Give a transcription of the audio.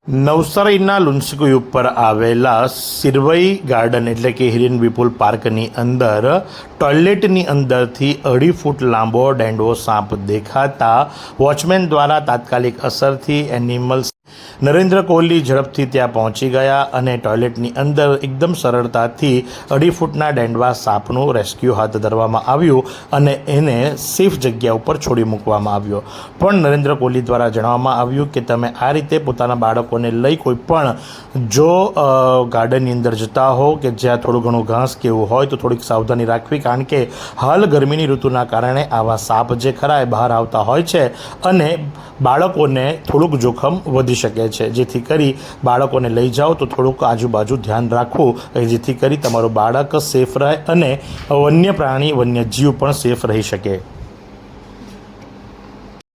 નવસારીના લુન્સકુઈ ઉપર આવેલા સિરવઈ ગાર્ડન એટલે કે હિરેન વિપુલ પાર્કની અંદર ટોયલેટની અંદરથી 2.5 ફૂટ લાંબો ડેન્ડવો સાપ દેખાતા વોચમેન દ્વારા તાત્કાલિક અસરથી એનિમલ્સ નરેન્દ્ર કોહલી ઝડપથી ત્યાં પહોંચી ગયા અને ટોયલેટની અંદર એકદમ સરળતાથી 2.5 ફૂટના ડેન્ડવા સાપનું રેસ્ક્યુ હાથ ધરવામાં આવ્યું અને એને સેફ જગ્યા ઉપર છોડી મૂકવામાં આવ્યો। પણ નરેન્દ્ર કોહલી દ્વારા જણાવવામાં આવ્યું કે તમે આ રીતે પોતાના બાળકોને લઈ કોઈ પણ જો ગાર્ડનની અંદર જતા હો કે જ્યાં થોડું ઘણું ઘાસ કે એવું હોય તો થોડીક સાવધાની રાખવી, કારણ કે હાલ ગરમીની ઋતુના કારણે આવા સાપ જે ખરા એ બહાર આવતા હોય છે અને બાળકોને થોડુંક જોખમ વધી શકે છે, જેથી કરી બાળકોને લઈ જાઓ તો થોડુંક આજુબાજુ ધ્યાન રાખવું, જેથી કરી તમારું બાળક સેફ રહે અને વન્ય પ્રાણી વન્ય જીવ પણ સેફ રહી શકે।